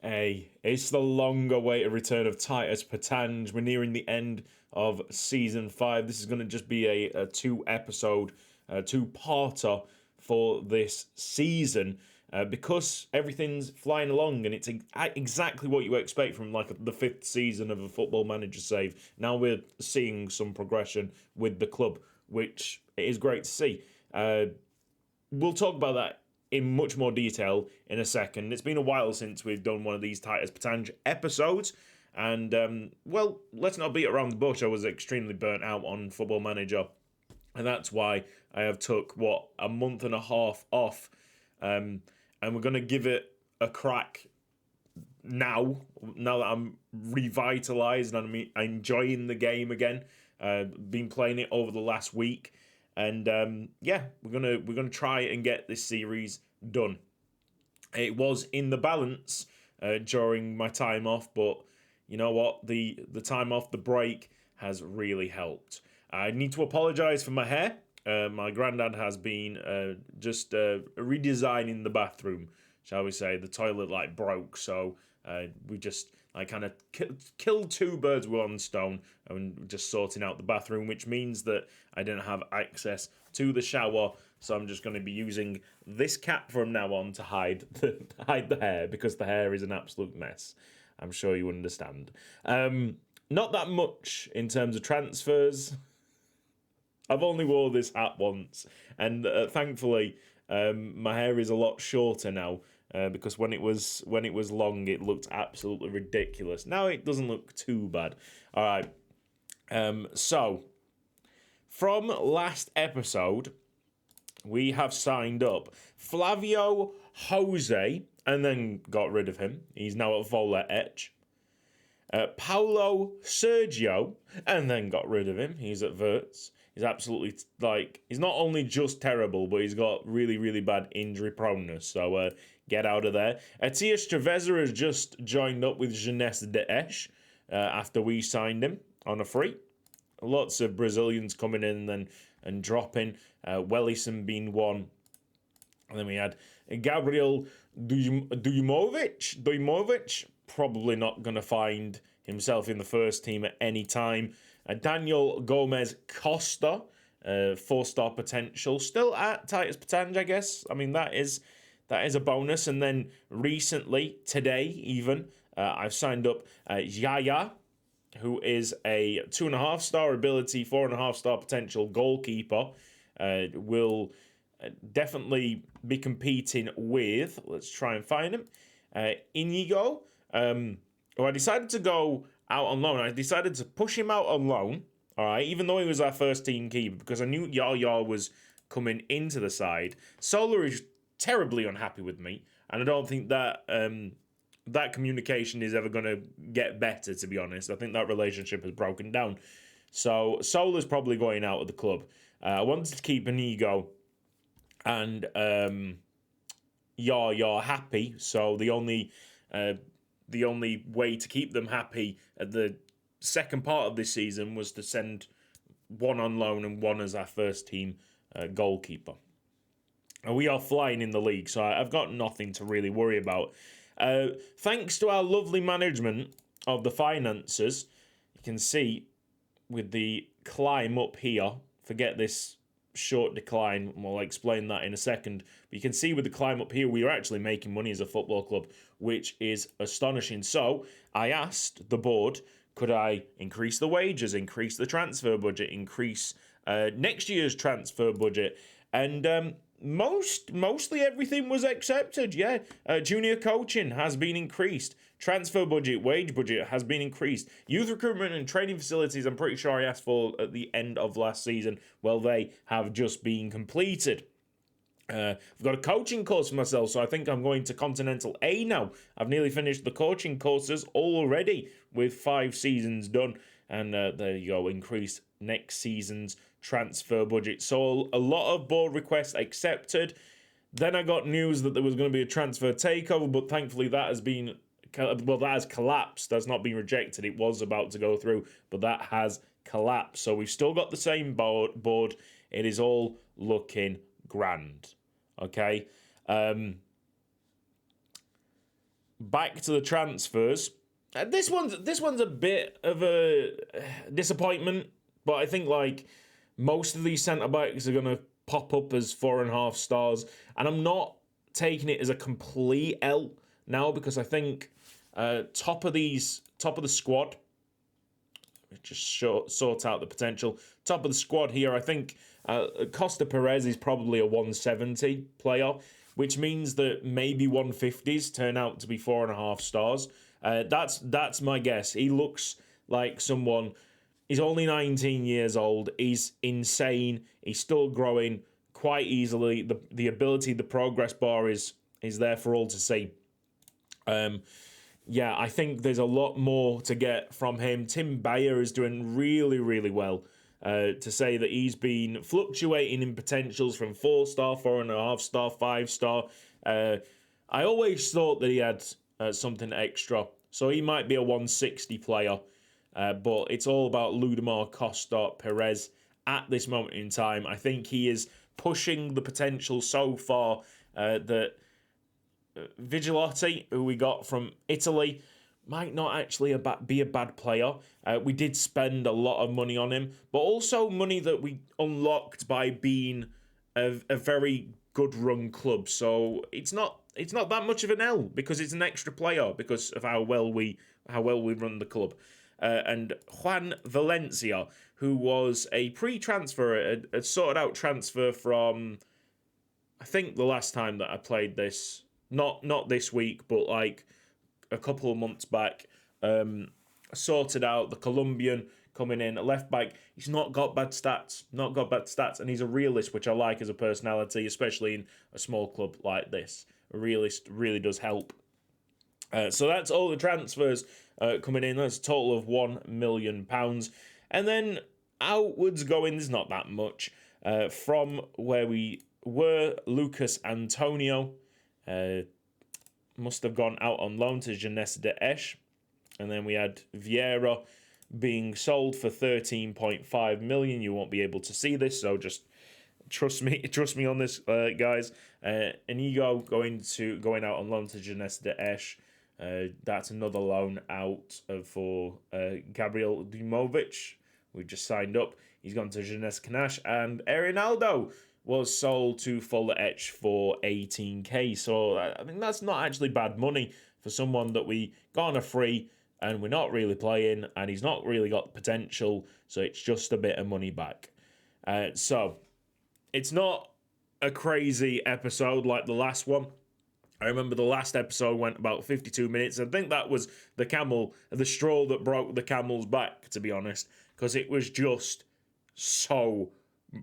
Hey, it's the long-awaited return of Titus Pétange. We're nearing the end of season 5. This is going to just be a two-episode, two-parter for this season because everything's flying along and it's exactly what you expect from like the fifth season of a Football Manager save. Now we're seeing some progression with the club, which is great to see. We'll talk about that in much more detail in a second. It's been a while since we've done one of these Titus Pétange episodes, and well, let's not beat around the bush. I was extremely burnt out on Football Manager, and that's why I have took a month and a half off, and we're gonna give it a crack now. Now that I'm revitalized and I'm enjoying the game again, been playing it over the last week. And yeah, we're gonna try and get this series done. It was in the balance during my time off, but you know what? The time off, the break has really helped. I need to apologise for my hair. My granddad has been just redesigning the bathroom, shall we say? The toilet like broke, so we just kind of killed two birds with one stone and just sorting out the bathroom, which means that I didn't have access to the shower, so I'm just going to be using this cap from now on to hide the hair, because the hair is an absolute mess. I'm sure you understand. Not that much in terms of transfers. I've only wore this hat once, and thankfully my hair is a lot shorter now. Because when it was long, it looked absolutely ridiculous. Now it doesn't look too bad. All right. So from last episode, we have signed up Flavio Jose and then got rid of him. He's now at Vola Etch. Paulo Sergio and then got rid of him. He's at Verts. He's absolutely, he's not only just terrible, but he's got really, really bad injury proneness. So get out of there. Atias Treveza has just joined up with Jeunesse d'Esch after we signed him on a free. Lots of Brazilians coming in and dropping. Wellison being one. And then we had Gabriel Dujmovic, probably not going to find himself in the first team at any time. Daniel Gomez Costa, 4-star potential, still at Titus Pétange, I guess. I mean, that is a bonus. And then recently, today even, I've signed up Yaya, who is a 2.5-star ability, 4.5-star potential goalkeeper. Will definitely be competing with, let's try and find him, Inigo. Who I decided to go out on loan. I decided to push him out on loan, all right, even though he was our first team keeper, because I knew Yaya was coming into the side. Solar is terribly unhappy with me, and I don't think that that communication is ever going to get better, to be honest. I think that relationship has broken down. So Solar's probably going out of the club. I wanted to keep Inigo and Yaya happy, so the only way to keep them happy at the second part of this season was to send one on loan and one as our first team goalkeeper. And we are flying in the league, so I've got nothing to really worry about. Thanks to our lovely management of the finances, you can see with the climb up here, forget this short decline, we'll explain that in a second, but you can see with the climb up here, we are actually making money as a football club, which is astonishing. So I asked the board, could I increase the wages, increase the transfer budget, increase next year's transfer budget, and mostly everything was accepted. Yeah, junior coaching has been increased. Transfer budget, wage budget has been increased. Youth recruitment and training facilities, I'm pretty sure I asked for at the end of last season. Well, they have just been completed. I've got a coaching course for myself, so I think I'm going to Continental A now. I've nearly finished the coaching courses already with 5 seasons done. And there you go, increase next season's transfer budget. So a lot of board requests accepted. Then I got news that there was going to be a transfer takeover, but thankfully that has collapsed. That's not been rejected. It was about to go through, but that has collapsed. So we've still got the same board. It is all looking grand. Okay. back to the transfers. This one's a bit of a disappointment, but I think like most of these centre backs are gonna pop up as 4.5 stars, and I'm not taking it as a complete L now because I think top of the squad. Just sort out the potential. Top of the squad here, I think Costa Perez is probably a 170 player, which means that maybe 150s turn out to be 4.5 stars. That's my guess. He looks like someone. He's only 19 years old. He's insane. He's still growing quite easily. The ability, the progress bar is there for all to see. Yeah, I think there's a lot more to get from him. Tim Bayer is doing really, really well. To say that he's been fluctuating in potentials from 4-star, 4.5-star, 5-star. I always thought that he had something extra. So he might be a 160 player. But it's all about Ludmir Costa Perez at this moment in time. I think he is pushing the potential so far that Vigilotti, who we got from Italy, might not actually be a bad player. We did spend a lot of money on him, but also money that we unlocked by being a very good run club. So it's not that much of an L because it's an extra player because of how well we run the club. And Juan Valencia, who was a pre-transfer, a sorted out transfer from, I think the last time that I played this. Not this week, but like a couple of months back, sorted out the Colombian coming in, a left back. He's not got bad stats, and he's a realist, which I like as a personality, especially in a small club like this. A realist really does help. So that's all the transfers coming in. That's a total of £1 million. And then outwards going, there's not that much. From where we were, Lucas Antonio, must have gone out on loan to Jeunesse de Esch. And then we had Vieira being sold for 13.5 million. You won't be able to see this, so just trust me on this, guys. Inigo going out on loan to Jeunesse de Esch. That's another loan out for Gabriel Dumovic. We just signed up. He's gone to Jeunesse Canache. And Erinaldo was sold to Fuller Etch for 18k. So I think that's not actually bad money for someone that we got on a free and we're not really playing and he's not really got potential. So it's just a bit of money back. So it's not a crazy episode like the last one. I remember the last episode went about 52 minutes. I think that was the straw that broke the camel's back, to be honest, because it was just so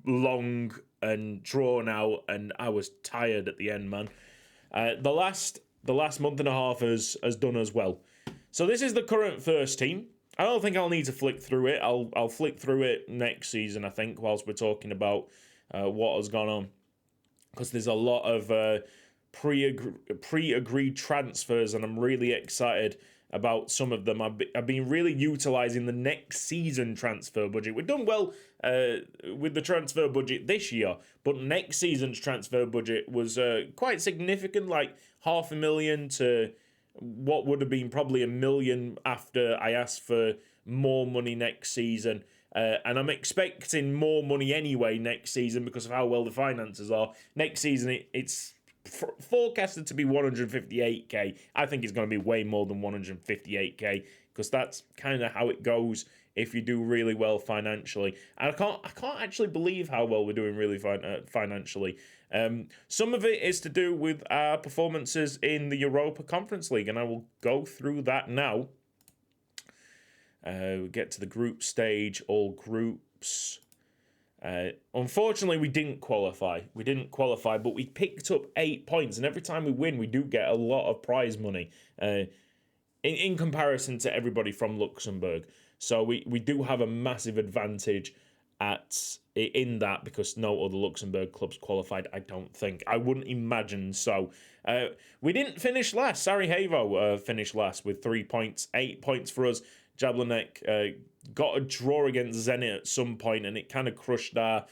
long and drawn out, and I was tired at the end, man. The last month and a half has done as well. So this is the current first team. I don't think I'll need to flick through it. I'll flick through it next season, I think, whilst we're talking about what has gone on, because there's a lot of pre-agreed transfers, and I'm really excited about some of them. I've been really utilising the next season transfer budget. We've done well with the transfer budget this year, but next season's transfer budget was quite significant, like 500,000 to what would have been probably 1 million after I asked for more money next season. And I'm expecting more money anyway next season because of how well the finances are. Next season, it's forecasted to be 158k. I think it's going to be way more than 158k because that's kind of how it goes if you do really well financially. And I can't actually believe how well we're doing really financially. Some of it is to do with our performances in the Europa Conference League, and I will go through that now. We get to the group stage, all groups. Unfortunately, we didn't qualify. But we picked up 8 points, and every time we win, we do get a lot of prize money in comparison to everybody from Luxembourg. So we do have a massive advantage in that because no other Luxembourg clubs qualified, I don't think. I wouldn't imagine so. We didn't finish last. Sarajevo finished last with 3 points, 8 points for us. Jablanek got a draw against Zenit at some point, and it kind of crushed our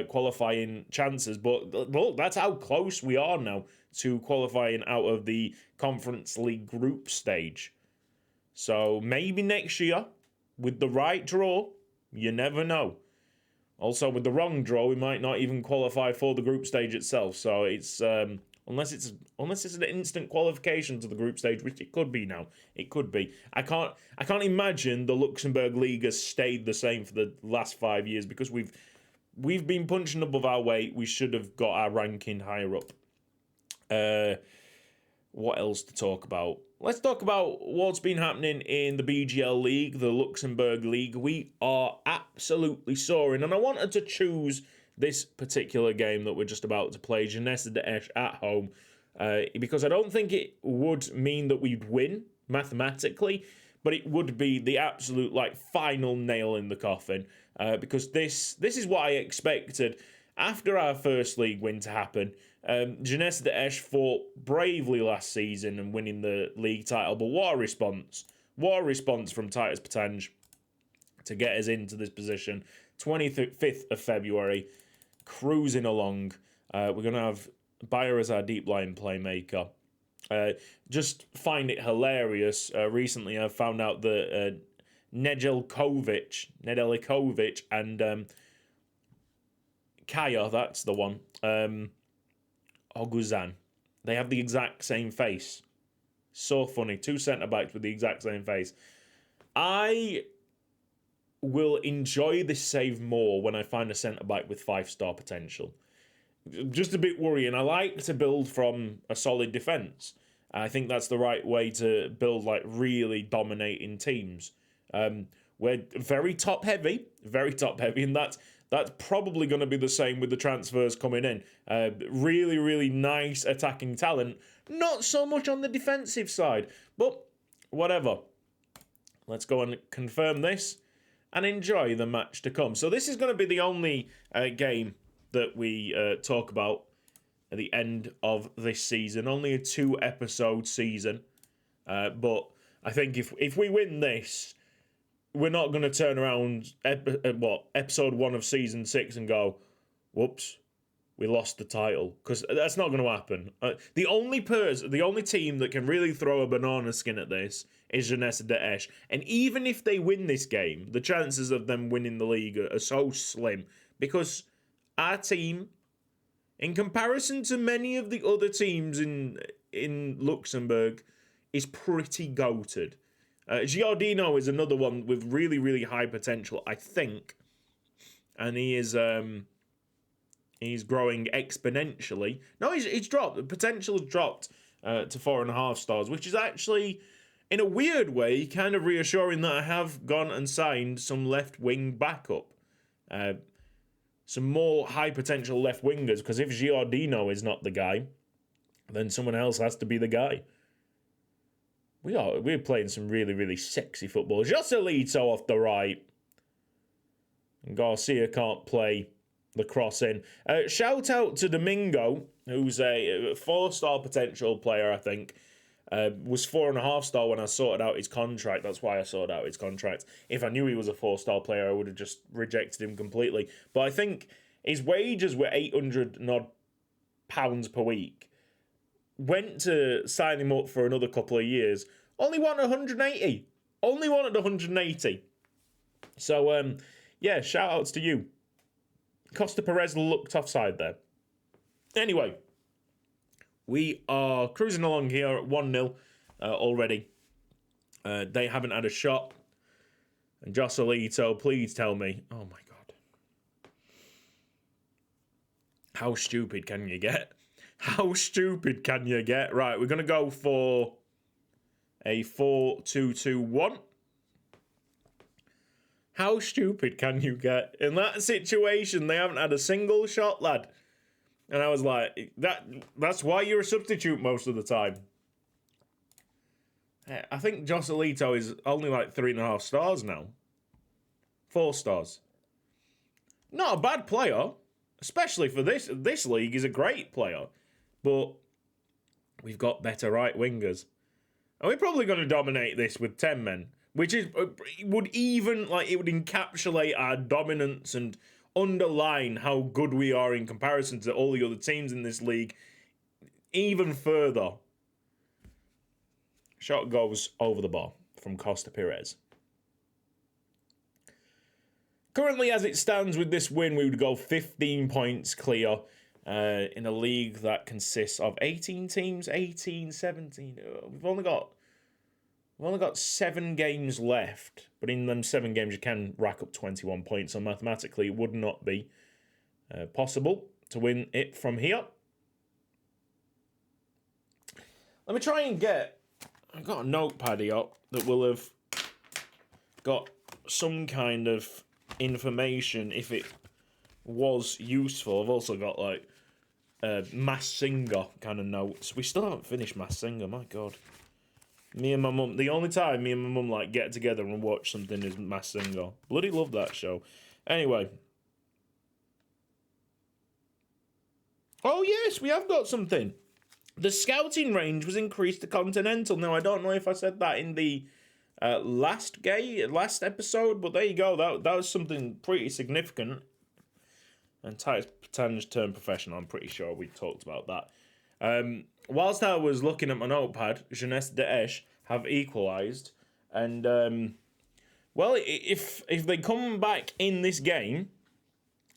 qualifying chances. But look, that's how close we are now to qualifying out of the Conference League group stage. So maybe next year, with the right draw, you never know. Also, with the wrong draw, we might not even qualify for the group stage itself. So it's unless it's an instant qualification to the group stage, which it could be now. It could be. I can't imagine the Luxembourg League has stayed the same for the last 5 years, because we've been punching above our weight. We should have got our ranking higher up. What else to talk about? Let's talk about what's been happening in the BGL League, the Luxembourg League. We are absolutely soaring, and I wanted to choose this particular game that we're just about to play, Jeunesse d'Esch at home, because I don't think it would mean that we'd win mathematically, but it would be the absolute final nail in the coffin, because this is what I expected after our first league win to happen. Jeunesse d'Esch fought bravely last season and winning the league title, but what a response. What a response from Titus Pétange to get us into this position. 25th of February, cruising along. We're going to have Bayer as our deep line playmaker. Just find it hilarious. Recently I found out that Nedeljkovic and Kaya, that's the one, Oguzan, they have the exact same face. So funny. 2 centre-backs with the exact same face. I will enjoy this save more when I find a centre-back with 5-star potential. Just a bit worrying. I like to build from a solid defence. I think that's the right way to build really dominating teams. We're very top-heavy, and that's probably going to be the same with the transfers coming in. Really, really nice attacking talent. Not so much on the defensive side, but whatever. Let's go and confirm this and enjoy the match to come. So this is going to be the only game that we talk about at the end of this season. Only a 2-episode season. But I think if we win this, we're not going to turn around episode 1 of season 6 and go, whoops, we lost the title, because that's not going to happen. The only team that can really throw a banana skin at this is Jeunesse d'Esch, and even if they win this game, the chances of them winning the league are so slim, because our team, in comparison to many of the other teams in Luxembourg, is pretty goated. Giordino is another one with really, really high potential, I think. And he's growing exponentially. No, he's dropped. The potential has dropped to 4.5 stars, which is actually, in a weird way, kind of reassuring that I have gone and signed some left-wing backup. Some more high-potential left-wingers, because if Giordino is not the guy, then someone else has to be the guy. We're playing some really, really sexy football. Joselito off the right. And Garcia can't play the cross in. Shout out to Domingo, who's a 4-star potential player, I think. Was 4.5 star when I sorted out his contract. That's why I sorted out his contract. If I knew he was a 4-star player, I would have just rejected him completely. But I think his wages were £800 and odd per week. Went to sign him up for another couple of years. Only wanted 180. Only wanted 180. So, yeah, shout outs to you. Costa Perez looked offside there. Anyway, we are cruising along here at 1-0 already. They haven't had a shot. And Joselito, please tell me. Oh, my God. How stupid can you get? How stupid can you get? Right, we're going to go for a 4-2-2-1. How stupid can you get? In that situation, they haven't had a single shot, lad. And I was like, that's why you're a substitute most of the time. I think Joselito is only 3.5 stars now. 4 stars. Not a bad player. Especially for this league, he's a great player. But we've got better right wingers. And we're probably going to dominate this with 10 men. Which is would encapsulate our dominance and underline how good we are in comparison to all the other teams in this league. even further. Shot goes over the bar from Costa Perez. Currently, as it stands with this win, we would go 15 points clear in a league that consists of 18 teams, 18, 17. We've only got 7 games left, but in them 7 games you can rack up 21 points, so mathematically it would not be possible to win it from here. Let me try and I've got a notepad here that will have got some kind of information if it was useful. I've also got like Mass Singer kind of notes. We still haven't finished Mass Singer, my god. Me and my mum, the only time me and my mum like get together and watch something is Mass Singer. Bloody love that show. Anyway. Oh yes, we have got something. The scouting range was increased to Continental. Now, I don't know if I said that in the last episode, but there you go. That was something pretty significant. And Titus Pétange turned professional. I'm pretty sure we talked about that. Whilst I was looking at my notepad, Jeunesse d'Esch have equalised. And, well, if they come back in this game,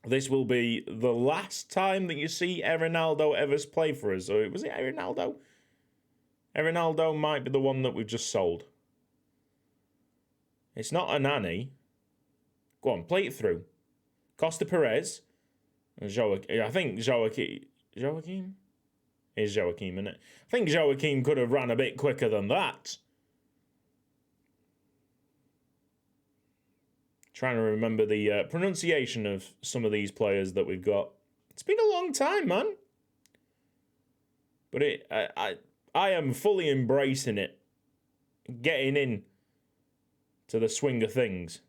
this will be the last time that you see Ronaldo ever play for us. So was it Ronaldo? Ronaldo might be the one that we've just sold. It's not Anani. Go on, play it through. Costa Perez. I think Joaquim? Is Joaquim, isn't it? I think Joaquim could have ran a bit quicker than that. Trying to remember the pronunciation of some of these players that we've got. It's been a long time, man. But I am fully embracing it. Getting in to the swing of things.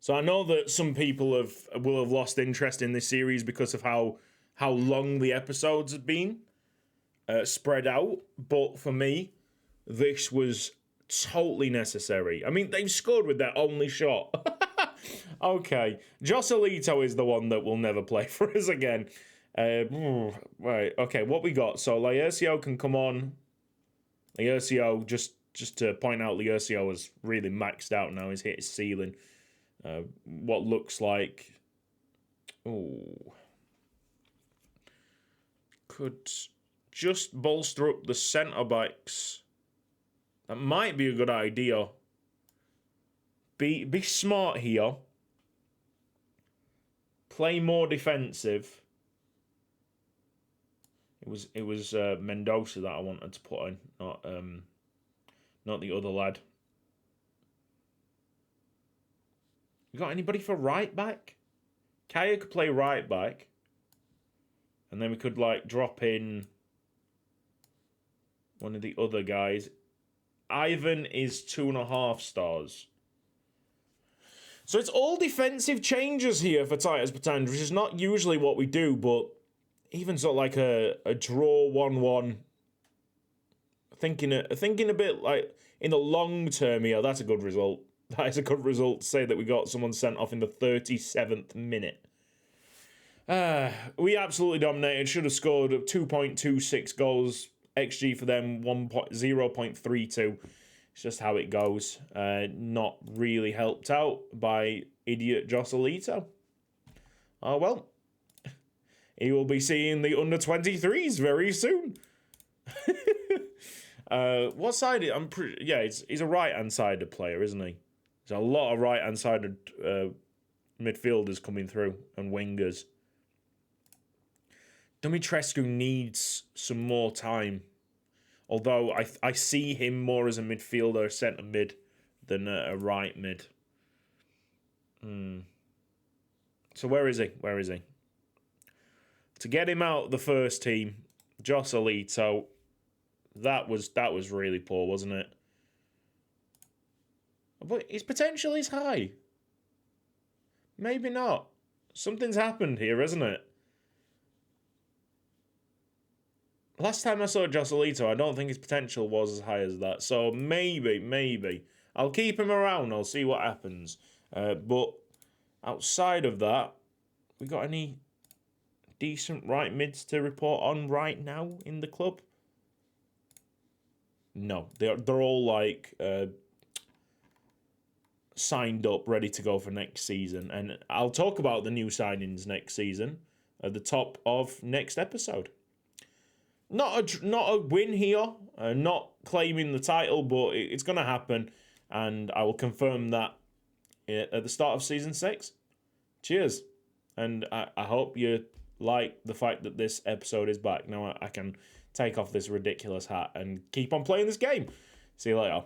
So I know that some people will have lost interest in this series because of how long the episodes have been spread out. But for me, this was totally necessary. I mean, they've scored with their only shot. Okay. Joselito is the one that will never play for us again. Right, okay, what we got? So Laercio can come on. Laercio, just to point out, Laercio is really maxed out now. He's hit his ceiling. What looks like... Oh. Could just bolster up the centre-backs. That might be a good idea. Be smart here. Play more defensive. It was Mendoza that I wanted to put in, not the other lad. You got anybody for right back? Kaya could play right back. And then we could like drop in one of the other guys. Ivan is 2.5 stars. So it's all defensive changes here for Titus Pétange, which is not usually what we do, but even sort of like a draw 1-1. Thinking a bit like in the long term here, that's a good result. That is a good result to say that we got someone sent off in the 37th minute. We absolutely dominated. Should have scored 2.26 goals. XG for them 0.32. It's just how it goes. Not really helped out by idiot Joselito. Oh well. He will be seeing the under-23s very soon. What side? He's a right-hand-sided player, isn't he? There's a lot of right-hand-sided midfielders coming through and wingers. Dumitrescu needs some more time. Although I see him more as a midfielder, centre mid, than a right mid. So where is he? Where is he? To get him out the first team, Joselito, that was really poor, wasn't it? But his potential is high. Maybe not. Something's happened here, hasn't it? Last time I saw Joselito, I don't think his potential was as high as that. So maybe. I'll keep him around. I'll see what happens. But outside of that, we got any decent right mids to report on right now in the club? No, they're all like signed up, ready to go for next season, and I'll talk about the new signings next season at the top of next episode. Not a win here, not claiming the title, but it's going to happen, and I will confirm that at the start of season 6. Cheers, and I hope you like the fact that this episode is back. Now I can take off this ridiculous hat and keep on playing this game. See you later.